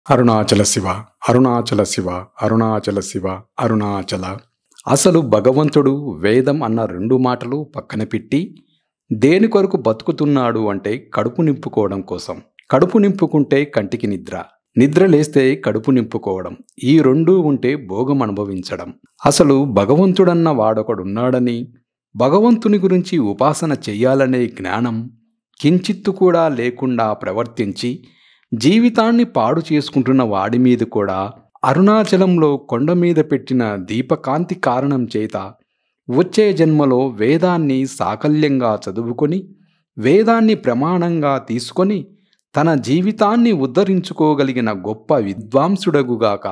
అరుణాచల శివ, అరుణాచల శివ, అరుణాచల శివ, అరుణాచల. అసలు భగవంతుడు వేదం అన్న రెండు మాటలు పక్కన పెట్టి దేని కొరకు బతుకుతున్నాడు అంటే కడుపు నింపుకోవడం కోసం. కడుపు నింపుకుంటే కంటికి నిద్ర, నిద్ర లేస్తే కడుపు నింపుకోవడం, ఈ రెండూ ఉంటే భోగం అనుభవించడం. అసలు భగవంతుడన్న వాడొకడున్నాడని, భగవంతుని గురించి ఉపాసన చెయ్యాలనే జ్ఞానం కించిత్తు కూడా లేకుండా ప్రవర్తించి జీవితాన్ని పాడు చేసుకుంటున్న వాడి మీద కూడా అరుణాచలంలో కొండ మీద పెట్టిన దీపకాంతి కారణం చేత వచ్చే జన్మలో వేదాన్ని సాకల్యంగా చదువుకొని వేదాన్ని ప్రమాణంగా తీసుకొని తన జీవితాన్ని ఉద్ధరించుకోగలిగిన గొప్ప విద్వాంసుడగుగాక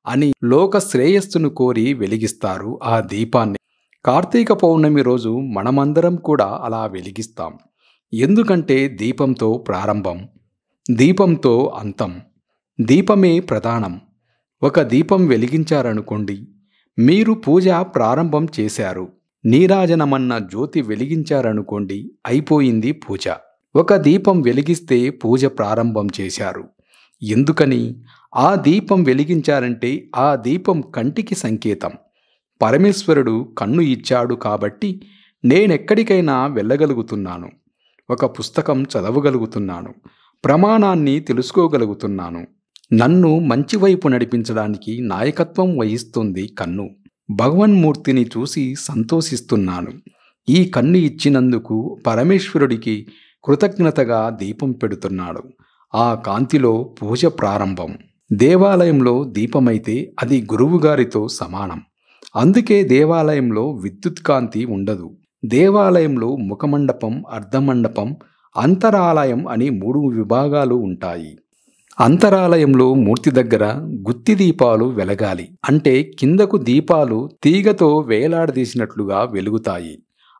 అని లోక శ్రేయస్సును కోరి వెలిగిస్తారు ఆ దీపాన్ని. కార్తీక పౌర్ణమి రోజు మనమందరం కూడా అలా వెలిగిస్తాం. ఎందుకంటే దీపంతో ప్రారంభం, దీపంతో అంతం, దీపమే ప్రధానం. ఒక దీపం వెలిగించారనుకోండి, మీరు పూజ ప్రారంభం చేశారు. నీరాజనమన్న జ్యోతి వెలిగించారనుకోండి, అయిపోయింది పూజ. ఒక దీపం వెలిగిస్తే పూజ ప్రారంభం చేశారు. ఎందుకని? ఆ దీపం వెలిగించారంటే ఆ దీపం కంటికి సంకేతం. పరమేశ్వరుడు కన్ను ఇచ్చాడు కాబట్టి నేనెక్కడికైనా వెళ్ళగలుగుతున్నాను, ఒక పుస్తకం చదవగలుగుతున్నాను, ప్రమాణాన్ని తెలుసుకోగలుగుతున్నాను. నన్ను మంచివైపు నడిపించడానికి నాయకత్వం వహిస్తుంది కన్ను. భగవన్మూర్తిని చూసి సంతోషిస్తున్నాను. ఈ కన్ను ఇచ్చినందుకు పరమేశ్వరుడికి కృతజ్ఞతగా దీపం పెడుతున్నాడు. ఆ కాంతిలో పూజ ప్రారంభం. దేవాలయంలో దీపమైతే అది గురువుగారితో సమానం. అందుకే దేవాలయంలో విద్యుత్ కాంతి ఉండదు. దేవాలయంలో ముఖమండపం, అర్ధమండపం, అంతరాలయం అని 3 విభాగాలు ఉంటాయి. అంతరాలయంలో మూర్తి దగ్గర గుత్తి దీపాలు వెలగాలి. అంటే కిందకు దీపాలు తీగతో వేలాడదీసినట్లుగా వెలుగుతాయి.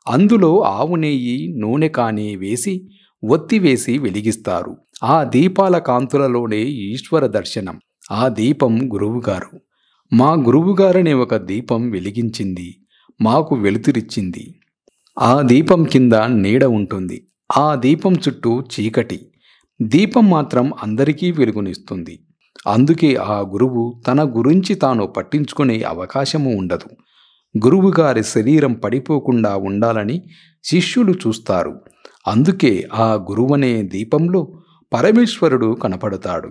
అందులో ఆవు నెయ్యి, నూనె కానీ వేసి ఒత్తివేసి వెలిగిస్తారు. ఆ దీపాల కాంతులలోనే ఈశ్వర దర్శనం. ఆ దీపం గురువుగారు. మా గురువుగారనే ఒక దీపం వెలిగించింది, మాకు వెలుతురిచ్చింది. ఆ దీపం కింద నీడ ఉంటుంది. ఆ దీపం చుట్టూ చీకటి. దీపం మాత్రం అందరికీ వెలుగునిస్తుంది. అందుకే ఆ గురువు తన గురించి తాను పట్టించుకునే అవకాశము ఉండదు. గురువుగారి శరీరం పడిపోకుండా ఉండాలని శిష్యులు చూస్తారు. అందుకే ఆ గురువనే దీపంలో పరమేశ్వరుడు కనపడతాడు.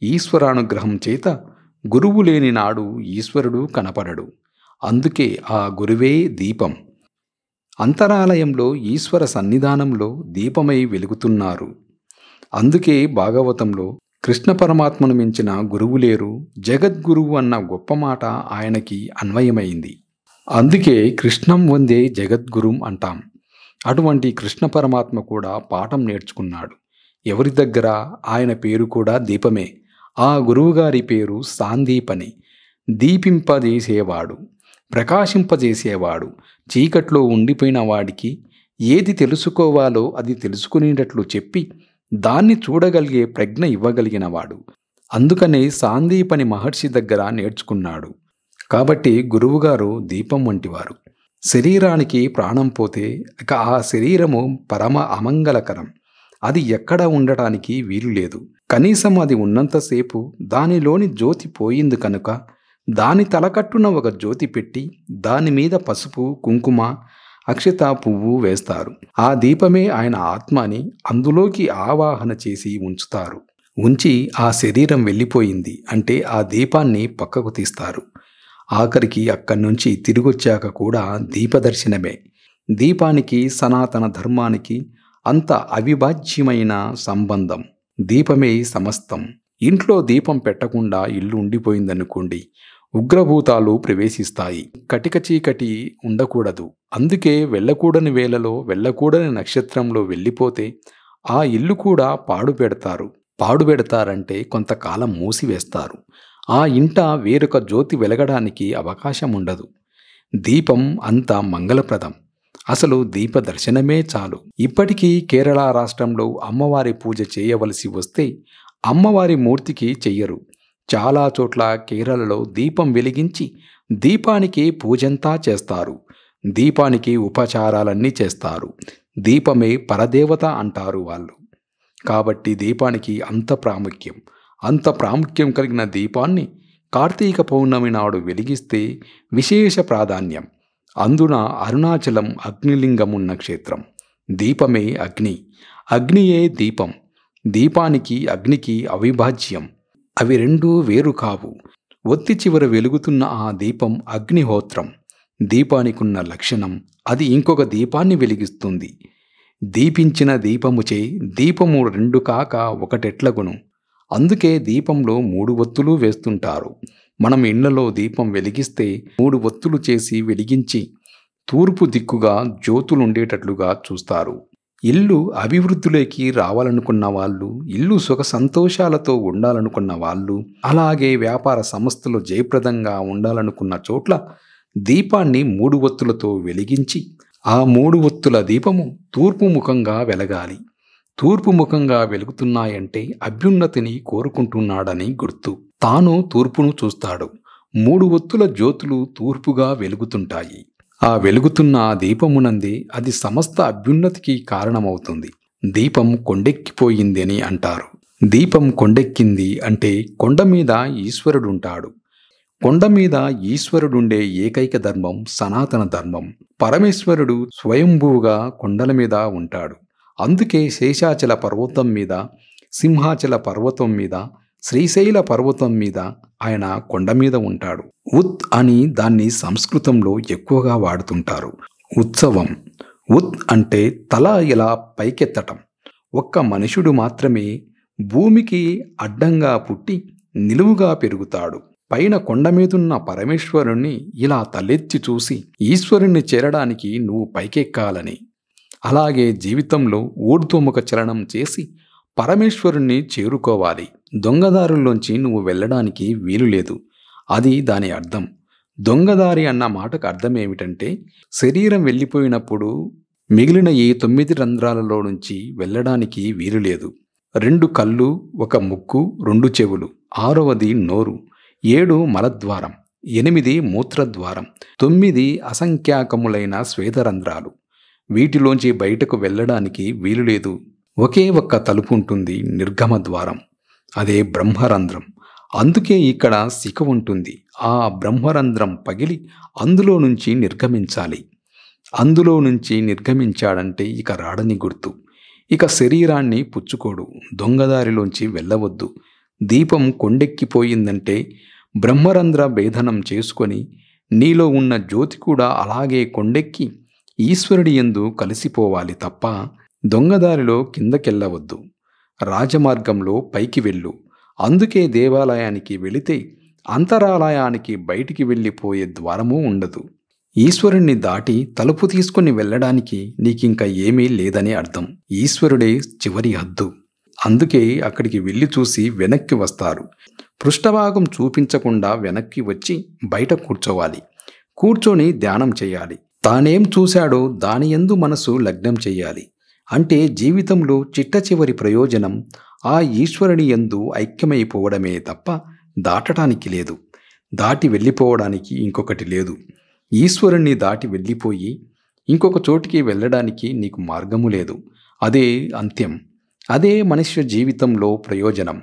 ఈశ్వరానుగ్రహం చేత గురువు లేని నాడు ఈశ్వరుడు కనపడడు. అందుకే ఆ గురువే దీపం. అంతరాలయంలో ఈశ్వర సన్నిధానంలో దీపమై వెలుగుతున్నారు. అందుకే భాగవతంలో కృష్ణ పరమాత్మను మించిన గురువు లేరు, జగద్గురువు అన్న గొప్ప మాట ఆయనకి అన్వయమైంది. అందుకే కృష్ణం వందే జగద్గురుం అంటాం. అటువంటి కృష్ణ పరమాత్మ కూడా పాఠం నేర్చుకున్నాడు. ఎవరి దగ్గర? ఆయన పేరు కూడా దీపమే. ఆ గురువుగారి పేరు సాందీపని. దీపింపజేసేవాడు, ప్రకాశింపజేసేవాడు. చీకట్లో ఉండిపోయిన వాడికి ఏది తెలుసుకోవాలో అది తెలుసుకునేటట్లు చెప్పి దాన్ని చూడగలిగే ప్రజ్ఞ ఇవ్వగలిగినవాడు. అందుకనే సాందీపని మహర్షి దగ్గర నేర్చుకున్నాడు. కాబట్టి గురువుగారు దీపం వంటివారు. శరీరానికి ప్రాణం పోతే ఇక ఆ శరీరము పరమ అమంగళకరం. అది ఎక్కడ ఉండటానికి వీలు లేదు. కనీసం అది ఉన్నంతసేపు దానిలోని జ్యోతి పోయింది కనుక దాని తలకట్టున ఒక జ్యోతి పెట్టి దాని మీద పసుపు, కుంకుమ, అక్షత, పువ్వు వేస్తారు. ఆ దీపమే ఆయన ఆత్మ అని అందులోకి ఆవాహన చేసి ఉంచుతారు. ఉంచి ఆ శరీరం వెళ్ళిపోయింది అంటే ఆ దీపాన్ని పక్కకు తీస్తారు. ఆఖరికి అక్కడి నుంచి తిరిగొచ్చాక కూడా దీపదర్శనమే. దీపానికి సనాతన ధర్మానికి అంత అవిభాజ్యమైన సంబంధం. దీపమే సమస్తం. ఇంట్లో దీపం పెట్టకుండా ఇల్లు ఉండిపోయిందనుకోండి, ఉగ్రభూతాలు ప్రవేశిస్తాయి. కటిక చీకటి ఉండకూడదు. అందుకే వెళ్ళకూడని వేళలో వెళ్ళకూడని నక్షత్రంలో వెళ్ళిపోతే ఆ ఇల్లు కూడా పాడుపెడతారు. పాడుపెడతారంటే కొంతకాలం మూసివేస్తారు. ఆ ఇంట వేరొక జ్యోతి వెలగడానికి అవకాశం ఉండదు. దీపం అంత మంగళప్రదం. అసలు దీప దర్శనమే చాలు. ఇప్పటికీ కేరళ రాష్ట్రంలో అమ్మవారి పూజ చేయవలసి వస్తే అమ్మవారి మూర్తికి చెయ్యరు. చాలా చోట్ల కేరళలో దీపం వెలిగించి దీపానికి పూజంతా చేస్తారు. దీపానికి ఉపచారాలన్నీ చేస్తారు. దీపమే పరదేవత అంటారు వాళ్ళు. కాబట్టి దీపానికి అంత ప్రాముఖ్యం. అంత ప్రాముఖ్యం కలిగిన దీపాన్ని కార్తీక పౌర్ణమి నాడు వెలిగిస్తే విశేష ప్రాధాన్యం. అందున అరుణాచలం అగ్నిలింగమున్న క్షేత్రం. దీపమే అగ్ని, అగ్నియే దీపం. దీపానికి అగ్నికి అవిభాజ్యం. అవి రెండూ వేరు కావు. ఒత్తి చివర వెలుగుతున్న ఆ దీపం అగ్నిహోత్రం. దీపానికున్న లక్షణం, అది ఇంకొక దీపాన్ని వెలిగిస్తుంది. దీపించిన దీపముచే దీపము రెండు కాక ఒకటెట్లగును. అందుకే దీపంలో 3 ఒత్తులు వేస్తుంటారు. మనం ఇళ్లలో దీపం వెలిగిస్తే 3 ఒత్తులు చేసి వెలిగించి తూర్పు దిక్కుగా జ్యోతులుండేటట్లుగా చూస్తారు. ఇల్లు అభివృద్ధిలోకి రావాలనుకున్న వాళ్ళు, ఇల్లు సుఖ సంతోషాలతో ఉండాలనుకున్న వాళ్ళు, అలాగే వ్యాపార సంస్థలు జయప్రదంగా ఉండాలనుకున్న చోట్ల దీపాన్ని 3 ఒత్తులతో వెలిగించి ఆ 3 ఒత్తుల దీపము తూర్పు ముఖంగా వెలగాలి. తూర్పు ముఖంగా వెలుగుతున్నాయంటే అభ్యున్నతిని కోరుకుంటున్నాడని గుర్తు. తాను తూర్పును చూస్తాడు. 3 ఒత్తుల జ్యోతులు తూర్పుగా వెలుగుతుంటాయి. ఆ వెలుగుతున్న ఆ దీపమునందే అది సమస్త అభ్యున్నతికి కారణమవుతుంది. దీపం కొండెక్కిపోయింది అని అంటారు. దీపం కొండెక్కింది అంటే కొండ మీద ఈశ్వరుడుంటాడు. కొండ మీద ఈశ్వరుడుండే ఏకైక ధర్మం సనాతన ధర్మం. పరమేశ్వరుడు స్వయంభూగా కొండల మీద ఉంటాడు. అందుకే శేషాచల పర్వతం మీద, సింహాచల పర్వతం మీద, శ్రీశైల పర్వతం మీద ఆయన కొండ మీద ఉంటాడు. ఉత్ అని దాన్ని సంస్కృతంలో ఎక్కువగా వాడుతుంటారు. ఉత్సవం. ఉత్ అంటే తల ఇలా పైకెత్తటం. ఒక్క మనుషుడు మాత్రమే భూమికి అడ్డంగా పుట్టి నిలువుగా పెరుగుతాడు. పైన కొండ మీదున్న పరమేశ్వరుణ్ణి ఇలా తలెత్తి చూసి ఈశ్వరుణ్ణి చేరడానికి నువ్వు పైకెక్కాలని. అలాగే జీవితంలో ఊర్ధ్వముఖ చలనం చేసి పరమేశ్వరుణ్ణి చేరుకోవాలి. దొంగదారుల్లోంచి నువ్వు వెళ్ళడానికి వీలులేదు. అది దాని అర్థం. దొంగదారి అన్న మాటకు అర్థమేమిటంటే శరీరం వెళ్ళిపోయినప్పుడు మిగిలిన ఈ 9 రంధ్రాలలో నుంచి వెళ్ళడానికి వీలులేదు. 2 కళ్ళు, 1 ముక్కు, 2 చెవులు, 6వది నోరు, 7 మలద్వారం, 8 మూత్రద్వారం, 9 అసంఖ్యాకములైన శ్వేతరంధ్రాలు. వీటిలోంచి బయటకు వెళ్ళడానికి వీలులేదు. ఒకే ఒక్క తలుపు ఉంటుంది, నిర్గమ ద్వారం. అదే బ్రహ్మరంధ్రం. అందుకే ఇక్కడ శిఖ ఉంటుంది. ఆ బ్రహ్మరంధ్రం పగిలి అందులో నుంచి నిర్గమించాలి. అందులో నుంచి నిర్గమించాడంటే ఇక రాడని గుర్తు. ఇక శరీరాన్ని పుచ్చుకోడు. దొంగదారిలోంచి వెళ్ళవద్దు. దీపం కొండెక్కిపోయిందంటే బ్రహ్మరంధ్ర భేదనం చేసుకొని నీలో ఉన్న జ్యోతి కూడా అలాగే కొండెక్కి ఈశ్వరుడి యందు కలిసిపోవాలి తప్ప దొంగదారిలో కిందకెళ్ళవద్దు. రాజమార్గంలో పైకి వెళ్ళు. అందుకే దేవాలయానికి వెళితే అంతరాలయానికి బయటికి వెళ్ళిపోయే ద్వారమూ ఉండదు. ఈశ్వరుణ్ణి దాటి తలుపు తీసుకుని వెళ్ళడానికి నీకింక ఏమీ లేదని అర్థం. ఈశ్వరుడే చివరి హద్దు. అందుకే అక్కడికి వెళ్ళి చూసి వెనక్కి వస్తారు. పృష్ఠభాగం చూపించకుండా వెనక్కి వచ్చి బయట కూర్చోవాలి. కూర్చొని ధ్యానం చేయాలి. తానేం చూశాడో దాని యందు మనసు లగ్నం చెయ్యాలి. అంటే జీవితంలో చిట్ట చివరి ప్రయోజనం ఆ ఈశ్వరుని యందు ఐక్యమైపోవడమే తప్ప దాటడానికి లేదు. దాటి వెళ్ళిపోవడానికి ఇంకొకటి లేదు. ఈశ్వరుణ్ణి దాటి వెళ్ళిపోయి ఇంకొక చోటికి వెళ్ళడానికి నీకు మార్గము లేదు. అదే అంత్యం. అదే మనుష్య జీవితంలో ప్రయోజనం.